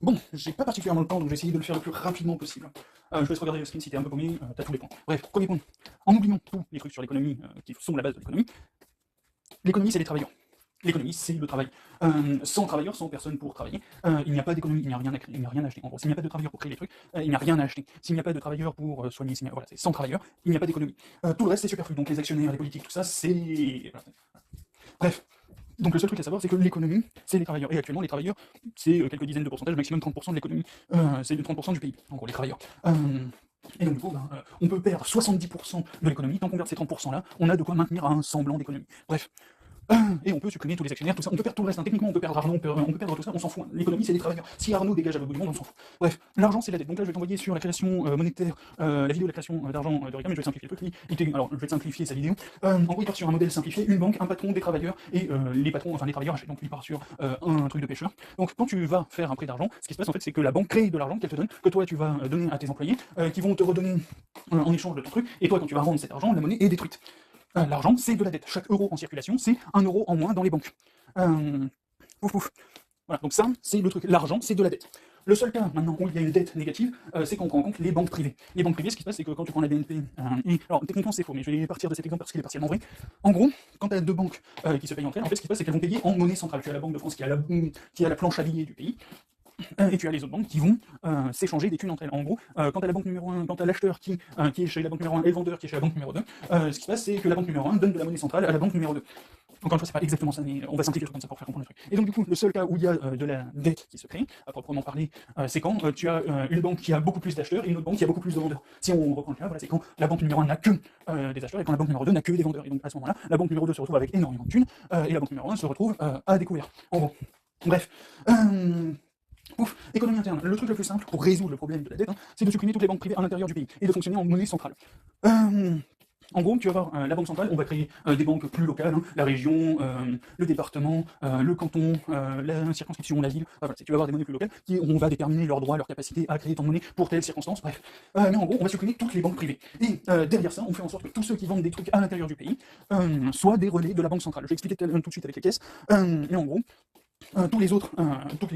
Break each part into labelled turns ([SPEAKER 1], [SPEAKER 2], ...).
[SPEAKER 1] Bon, j'ai pas particulièrement le temps, donc j'ai essayé de le faire le plus rapidement possible. Je vais laisse regarder le screen si t'es un peu paumé, t'as tous les points. Bref, premier point. En oubliant tous les trucs sur l'économie qui sont la base de l'économie c'est les travailleurs. L'économie, c'est le travail. Sans travailleurs, sans personne pour travailler, il n'y a pas d'économie, il n'y a rien à créer, il n'y a rien à acheter. En gros, s'il n'y a pas de travailleurs pour créer les trucs, il n'y a rien à acheter. S'il n'y a pas de travailleurs pour soigner, voilà, c'est sans travailleurs, il n'y a pas d'économie. Tout le reste, c'est superflu. Donc les actionnaires, les politiques, tout ça, c'est... Bref. Donc le seul truc à savoir, c'est que l'économie, c'est les travailleurs. Et actuellement, les travailleurs, c'est quelques dizaines de pourcentages, maximum 30% de l'économie. C'est 30% du PIB, en gros, les travailleurs. Et donc du coup, on peut perdre 70% de l'économie, tant qu'on perd ces 30% là, on a de quoi maintenir un semblant d'économie. Bref. Et on peut supprimer tous les actionnaires, tout ça, on peut perdre tout le reste, hein. Techniquement on peut perdre Arnaud, on peut perdre tout ça, on s'en fout, hein. L'économie c'est les travailleurs. Si Arnaud dégage à l'autre bout du monde, on s'en fout. Bref, l'argent c'est la dette. Donc là je vais t'envoyer sur la création monétaire, la vidéo de la création d'argent de Ricam, mais je vais simplifier le truc. Alors je vais te simplifier sa vidéo. En gros il part sur un modèle simplifié, une banque, un patron, des travailleurs, et les patrons, enfin les travailleurs achètent, donc il part sur un truc de pêcheur. Donc quand tu vas faire un prêt d'argent, ce qui se passe en fait c'est que la banque crée de l'argent qu'elle te donne, que toi tu vas donner à tes employés, qui vont te redonner en échange de ton truc, et toi quand tu vas rendre cet argent, la monnaie est détruite. L'argent, c'est de la dette. Chaque euro en circulation, c'est 1 euro en moins dans les banques. Pouf pouf. Voilà, donc ça, c'est le truc. L'argent, c'est de la dette. Le seul cas, maintenant, où il y a une dette négative, c'est quand on prend en compte les banques privées. Les banques privées, ce qui se passe, c'est que quand tu prends la BNP, alors techniquement c'est faux, mais je vais partir de cet exemple parce qu'il est partiellement vrai. En gros, quand tu as deux banques qui se payent entre elles, en fait, ce qui se passe, c'est qu'elles vont payer en monnaie centrale. Tu as la Banque de France qui a la planche à billets du pays, et tu as les autres banques qui vont s'échanger des thunes entre elles. En gros, quand tu as la banque numéro 1, quand tu as l'acheteur qui est chez la banque numéro 1 et le vendeur qui est chez la banque numéro 2, ce qui se passe, c'est que la banque numéro 1 donne de la monnaie centrale à la banque numéro 2. Encore une fois, c'est pas exactement ça, mais on va simplifier le truc comme ça pour faire comprendre le truc. Et donc, du coup, le seul cas où il y a de la dette qui se crée, à proprement parler, c'est quand tu as une banque qui a beaucoup plus d'acheteurs et une autre banque qui a beaucoup plus de vendeurs. Si on reprend le cas, voilà, c'est quand la banque numéro 1 n'a que des acheteurs et quand la banque numéro 2 n'a que des vendeurs. Et donc, à ce moment-là, la banque numéro 2 se retrouve avec énormément de thunes et la banque numéro 1 se retrouve à découvert. En gros. Bref. Ouf, économie interne. Le truc le plus simple pour résoudre le problème de la dette, c'est de supprimer toutes les banques privées à l'intérieur du pays et de fonctionner en monnaie centrale. En gros, tu vas avoir la banque centrale, on va créer des banques plus locales, la région, le département, le canton, la circonscription, la ville. Voilà, tu vas avoir des monnaies plus locales qui on va déterminer leurs droits, leur capacité à créer ton monnaie pour telle circonstance. Bref. Mais en gros, on va supprimer toutes les banques privées. Et derrière ça, on fait en sorte que tous ceux qui vendent des trucs à l'intérieur du pays soient des relais de la banque centrale. Je vais expliquer tout de suite avec les caisses. Et en gros, tous les autres, tous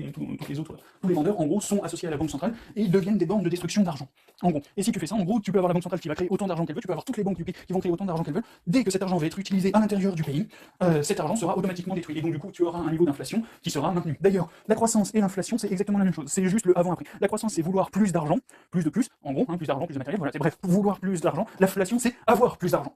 [SPEAKER 1] les vendeurs, en gros, sont associés à la banque centrale et deviennent des bornes de destruction d'argent. En gros. Et si tu fais ça, en gros, tu peux avoir la banque centrale qui va créer autant d'argent qu'elle veut, tu peux avoir toutes les banques du pays qui vont créer autant d'argent qu'elles veulent. Dès que cet argent va être utilisé à l'intérieur du pays, cet argent sera automatiquement détruit. Et donc, du coup, tu auras un niveau d'inflation qui sera maintenu. D'ailleurs, la croissance et l'inflation, c'est exactement la même chose. C'est juste le avant-après. La croissance, c'est vouloir plus d'argent, plus de plus, en gros, plus d'argent, plus de matériel. Voilà, c'est bref, vouloir plus d'argent. L'inflation, c'est avoir plus d'argent.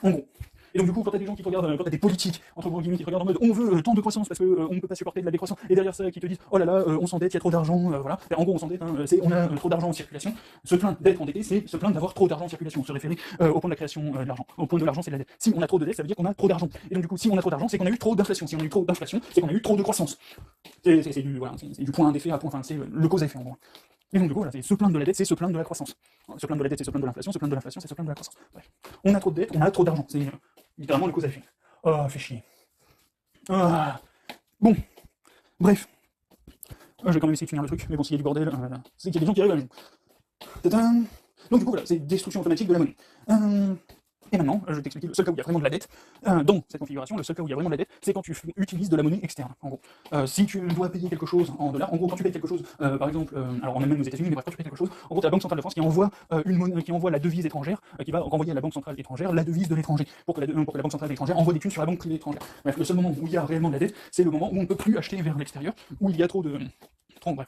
[SPEAKER 1] En gros. Et donc du coup, quand t'as des gens qui te regardent, quand t'as des politiques, entre gros guillemets, qui te regardent en mode on veut tant de croissance parce qu'on ne peut pas supporter de la décroissance, et derrière ça, qui te disent oh là là, on s'endette, il y a trop d'argent, voilà. En gros, on s'endette, on a trop d'argent en circulation. Se plaindre d'être endetté, c'est se plaindre d'avoir trop d'argent en circulation, se référer au point de la création de l'argent. Au point de l'argent, c'est la dette. Si on a trop de dette, ça veut dire qu'on a trop d'argent. Et donc du coup, si on a trop d'argent, c'est qu'on a eu trop d'inflation. Si on a eu trop d'inflation, c'est qu'on a eu trop de croissance. C'est du point d'effet à point, enfin, c'est le cause à effet en gros. Et donc du coup, voilà, c'est se plaindre de la dette, c'est se plaindre de la croissance. Se plaindre de la dette, c'est se plaindre de l'inflation, se plaindre de l'inflation, c'est se plaindre de la croissance. Bref. On a trop de dette, on a trop d'argent. C'est littéralement le cause à effet. Oh, fait chier. Ah. Bon, bref. Je vais quand même essayer de finir le truc, mais bon, s'il y a du bordel, c'est qu'il y a des gens qui arrivent à la maison. Tadam. Donc du coup, voilà, c'est destruction automatique de la monnaie. Et maintenant, je vais t'expliquer le seul cas où il y a vraiment de la dette. Dans cette configuration, le seul cas où il y a vraiment de la dette, c'est quand tu utilises de la monnaie externe. En gros, si tu dois payer quelque chose en dollars, en gros, quand tu payes quelque chose, par exemple, alors en Allemagne, aux États-Unis, mais bref, quand tu payes quelque chose, en gros, t'as la Banque centrale de France qui envoie une monnaie, qui envoie la devise étrangère, qui va renvoyer à la Banque centrale étrangère la devise de l'étranger, pour que la Banque centrale étrangère envoie des thunes sur la banque privée étrangère. Bref, le seul moment où il y a réellement de la dette, c'est le moment où on ne peut plus acheter vers l'extérieur, où il y a trop de, bref, voilà.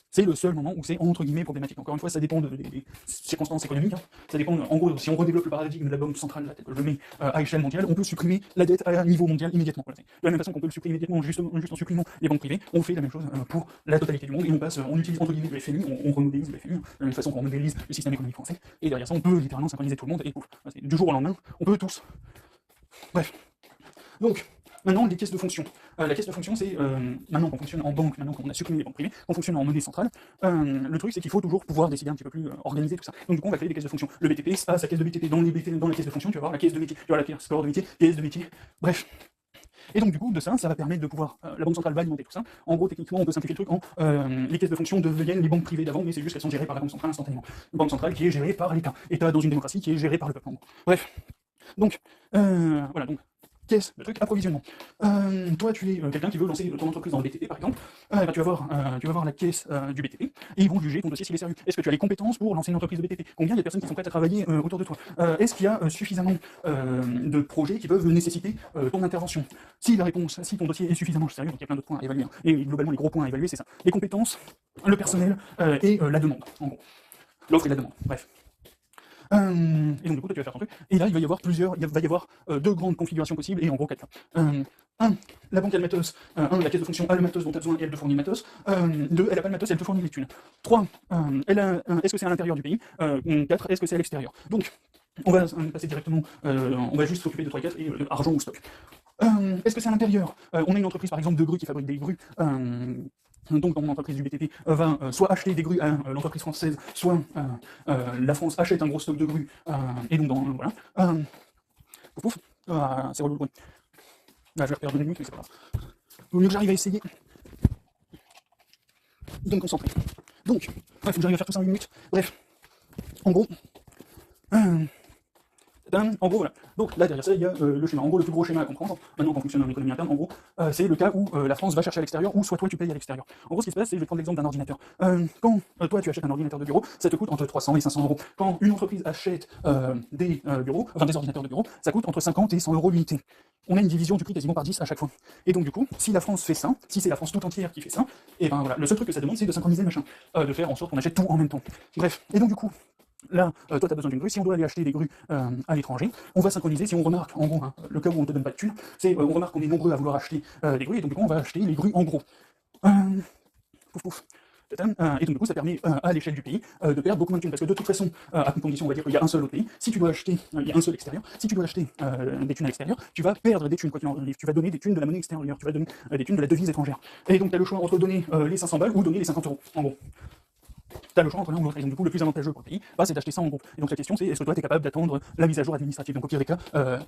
[SPEAKER 1] C'est le seul moment où c'est entre guillemets problématique. Encore une fois, ça dépend des circonstances économiques. Ça dépend, en gros, si on redéveloppe le paradigme de la banque centrale, là, tel que je le mets à échelle mondiale, on peut supprimer la dette à un niveau mondial immédiatement. Voilà. De la même façon qu'on peut le supprimer immédiatement juste en supprimant les banques privées, on fait la même chose pour la totalité du monde et on utilise entre guillemets le FMI, on remodélise le FMI, de la même façon qu'on modélise le système économique français. Et derrière ça, on peut littéralement synchroniser tout le monde et pouf, du jour au lendemain, on peut tous. Bref. Donc, maintenant, les caisses de fonction. La caisse de fonction, c'est maintenant qu'on fonctionne en banque, maintenant qu'on a supprimé les banques privées, qu'on fonctionne en monnaie centrale. Le truc, c'est qu'il faut toujours pouvoir décider un petit peu plus organiser tout ça. Donc, du coup, on va créer des caisses de fonction. Le BTP a sa caisse de BTP dans la caisse de fonction, tu vas voir la caisse de métier, tu vas voir la caisse score de métier, caisse de métier, bref. Et donc, du coup, de ça va permettre de pouvoir. La banque centrale va alimenter tout ça. En gros, techniquement, on peut simplifier le truc en les caisses de fonction deviennent les banques privées d'avant, mais c'est juste qu'elles sont gérées par la banque centrale instantanément. Une banque centrale qui est gérée par l'État. État dans une démocratie qui est gérée par le peuple. Bref. Donc, voilà. Donc, caisse, le truc, approvisionnement. Toi, tu es quelqu'un qui veut lancer ton entreprise dans le BTP, par exemple, bah, tu vas voir la caisse du BTP, et ils vont juger ton dossier s'il est sérieux. Est-ce que tu as les compétences pour lancer une entreprise de BTP? Combien il y a de personnes qui sont prêtes à travailler autour de toi? Est-ce qu'il y a suffisamment de projets qui peuvent nécessiter ton intervention? Si la réponse, si ton dossier est suffisamment sérieux, donc il y a plein d'autres points à évaluer, hein, et globalement les gros points à évaluer, c'est ça. Les compétences, le personnel et la demande, en gros. L'offre et la demande, bref. Et donc du coup, toi, tu vas faire ton truc, et là, il va y avoir deux grandes configurations possibles, et en gros, quatre cas. 1, la banque a le matos, 1, la caisse de fonction a le matos dont tu as besoin et elle te fournit le matos, 2, elle a pas le matos et elle te fournit les thunes, 3, est-ce que c'est à l'intérieur du pays, 4, est-ce que c'est à l'extérieur. Donc, on va passer directement, on va juste s'occuper de 3 et 4, et argent ou stock. Est-ce que c'est à l'intérieur? On a une entreprise par exemple de grues qui fabrique des grues. Donc, dans mon entreprise du BTP va soit acheter des grues à l'entreprise française, soit la France achète un gros stock de grues, et donc, voilà. Pouf, c'est relou le bruit. Là, je vais reperdre 2 minutes, mais c'est pas grave. Au mieux que j'arrive à essayer de me concentrer. Donc, il faut que j'arrive à faire tout ça en 1 minute. Bref, en gros, voilà. Donc là derrière ça il y a le schéma. En gros le plus gros schéma à comprendre, maintenant qu'on fonctionne en économie interne, en gros, c'est le cas où la France va chercher à l'extérieur ou soit toi tu payes à l'extérieur. En gros ce qui se passe, c'est, je vais prendre l'exemple d'un ordinateur. Quand toi tu achètes un ordinateur de bureau, ça te coûte entre 300 et 500 euros. Quand une entreprise achète des bureaux, enfin des ordinateurs de bureau, ça coûte entre 50 et 100 euros l'unité. On a une division du prix quasiment par 10 à chaque fois. Et donc du coup, si la France fait ça, si c'est la France tout entière qui fait ça, et ben voilà, le seul truc que ça demande c'est de synchroniser le machin, de faire en sorte qu'on achète tout en même temps. Bref, et donc du coup, là, toi, tu as besoin d'une grue. Si on doit aller acheter des grues à l'étranger, on va synchroniser. Si on remarque, en gros, hein, le cas où on ne te donne pas de thunes, c'est on remarque qu'on est nombreux à vouloir acheter des grues, et donc du coup, on va acheter les grues en gros. Pouf pouf. Et donc du coup, ça permet à l'échelle du pays de perdre beaucoup moins de thunes, parce que de toute façon, à condition, on va dire qu'il y a un seul autre pays. Si tu dois acheter, il y a un seul extérieur. Si tu dois acheter des thunes à l'extérieur, tu vas perdre des thunes quoi qu'il en arrive. Tu vas donner des thunes de la monnaie extérieure, tu vas donner des thunes de la devise étrangère. Et donc tu as le choix entre donner les 500 balles ou donner les 50 euros, en gros. Tu as le choix entre l'un ou l'autre. Et donc, du coup, le plus avantageux pour le pays, c'est d'acheter ça en gros. Et donc, la question, c'est est-ce que toi, tu es capable d'attendre la mise à jour administrative? Donc, au pire des cas,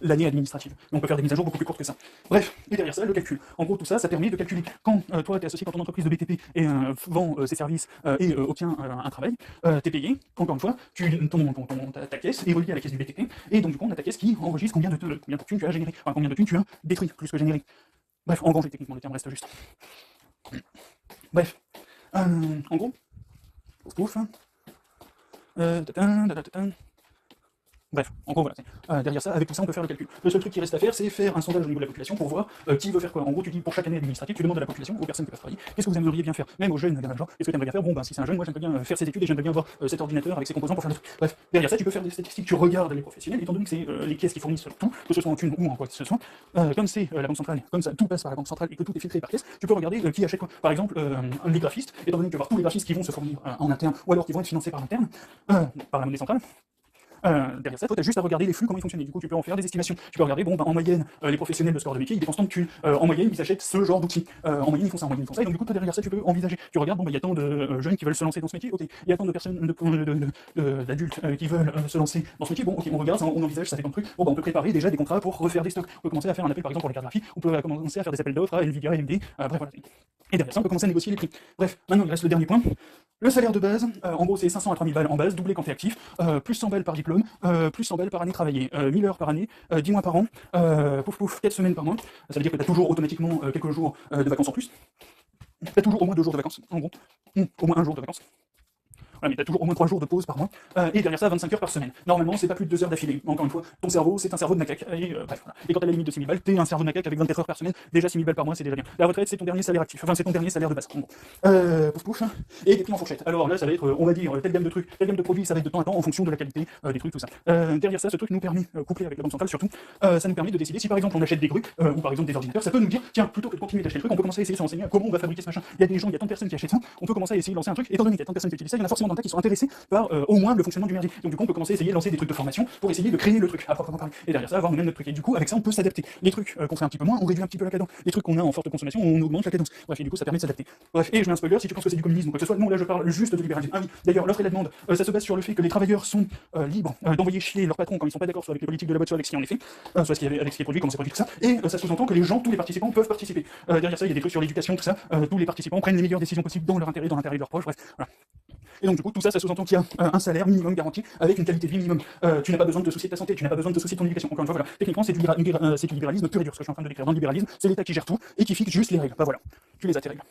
[SPEAKER 1] l'année administrative. Donc, on peut faire des mises à jour beaucoup plus courtes que ça. Bref, et derrière ça, le calcul. En gros, tout ça, ça permet de calculer quand toi, tu es associé, quand ton entreprise de BTP et vend ses services et obtient un travail, tu es payé. Encore une fois, ta caisse est reliée à la caisse du BTP. Et donc, du coup, on a ta caisse qui enregistre combien de thunes tu as généré. Enfin, combien de thunes tu as détruit, plus que généré. Bref, en gros, techniquement, le terme reste juste. Bref, en gros, ouf. Bref, en gros, voilà. Derrière ça, avec tout ça, on peut faire le calcul. Le seul truc qui reste à faire, c'est faire un sondage au niveau de la population pour voir qui veut faire quoi. En gros, tu dis pour chaque année administrative, tu demandes à la population, aux personnes qui peuvent travailler, qu'est-ce que vous aimeriez bien faire. Même aux jeunes, genre, qu'est-ce que tu aimerais bien faire. Bon, ben, si c'est un jeune, moi j'aimerais bien faire ses études et j'aimerais bien avoir cet ordinateur avec ses composants pour faire le truc. Bref, derrière ça, tu peux faire des statistiques, tu regardes les professionnels, étant donné que c'est les caisses qui fournissent tout, que ce soit en thunes ou en quoi que ce soit. Comme c'est la banque centrale, comme ça, tout passe par la banque centrale et que tout est filtré par caisse, tu peux regarder qui achète quoi. Par exemple, les graphistes, étant donné que tu vas voir tous les graphistes qui vont se fournir en interne ou alors qui vont être financés par l'interne, par la monnaie centrale. Derrière ça, toi, tu as juste à regarder les flux, comment ils fonctionnent. Du coup, tu peux en faire des estimations. Tu peux regarder, bon, en moyenne, les professionnels de ce corps de métier, ils dépensent tant de thunes. En moyenne, ils achètent ce genre d'outils. En moyenne, ils font ça, en moyenne, ils font ça. Et donc, du coup, toi, derrière ça, tu peux envisager. Tu regardes, bon, il y a tant de jeunes qui veulent se lancer dans ce métier, ok. Il y a tant de personnes, d'adultes qui veulent se lancer dans ce métier, bon, ok, on regarde, on envisage, ça fait tant de trucs. Bon, on peut préparer déjà des contrats pour refaire des stocks. On peut commencer à faire un appel, par exemple, pour les cartes graphiques. On peut commencer à faire des appels d'offres à Nvidia, AMD. Bref, voilà. Et derrière ça, on peut commencer à négocier les prix. Bref, maintenant, il reste le dernier point. Le salaire de base, en gros, c'est 500 à 3000 balles en base, doublé quand t'es actif, plus 100 balles par diplôme, plus 100 balles par année travaillée, 1000 heures par année, 10 mois par an, pouf pouf, 4 semaines par mois. Ça veut dire que t'as toujours automatiquement quelques jours de vacances en plus. T'as toujours au moins 2 jours de vacances, en gros. Au moins 1 jour de vacances. Voilà, mais t'as toujours au moins 3 jours de pause par mois, et derrière ça, 25 heures par semaine. Normalement, c'est pas plus de 2 heures d'affilée. Encore une fois, ton cerveau, c'est un cerveau de macaque. Et bref, voilà. Et quand t'as la limite de 6000 balles, t'es un cerveau de macaque avec 24 heures par semaine. Déjà 6000 balles par mois, c'est déjà bien. La retraite, c'est ton dernier salaire actif. Enfin, c'est ton dernier salaire de base, en gros. Pouf pouf. Et des prix en fourchette. Alors là, ça va être, on va dire, telle gamme de trucs, telle gamme de produits, ça va être de temps à temps en fonction de la qualité des trucs, tout ça. Derrière ça, ce truc nous permet, couplé avec la banque centrale surtout, ça nous permet de décider si par exemple on achète des grues, ou par exemple des ordinateurs, ça peut nous dire, tiens, plutôt que de continuer d'acheter le truc, on peut commencer à essayer de se renseigner à comment on va fabriquer ce machin. Il y a des gens, il y a tant de personnes qui achètent ça, on peut commencer à essayer de lancer un truc, étant donné qu'il y a tant de personnes qui utilisent ça, il y en a forcément dans le tas qui sont intéressés par au moins le fonctionnement du merdier. Donc du coup on peut commencer à essayer de lancer des trucs de formation pour essayer de créer le truc à proprement parler. Et derrière ça avoir nous-mêmes notre truc. Et du coup avec ça on peut s'adapter. Les trucs qu'on fait un petit peu moins, on réduit un petit peu la cadence. Les trucs qu'on a en forte consommation, on augmente la cadence. Bref, et du coup ça permet de s'adapter. Bref, et je mets un spoiler, si tu penses que c'est du communisme ou quoi que ce soit, non là je parle juste de libéralisme. Ah oui, d'ailleurs l'offre et la demande, ça se base sur le fait que les travailleurs sont libres d'envoyer chier leur patron quand ils sont pas d'accord soit avec les politiques de la boîte, soit avec ce qui en est fait, soit ce qui avec ce qui est produit, comment c'est produit, tout ça. Et ça sous-entend que les gens, tous les participants peuvent participer. Derrière ça, il y a des trucs sur l'éducation, tout ça. Tous les participants prennent les meilleures décisions possibles dans leur intérêt, dans l'intérêt de leurs proches, bref. Voilà. Et donc du coup, tout ça, ça sous-entend qu'il y a un salaire minimum garanti avec une qualité de vie minimum. Tu n'as pas besoin de te soucier de ta santé, tu n'as pas besoin de te soucier de ton éducation. Encore une fois, voilà. Techniquement, c'est du libéralisme pur et dur. Ce que je suis en train de décrire. Dans le libéralisme, c'est l'État qui gère tout et qui fixe juste les règles. Bah voilà, tu les as tes règles.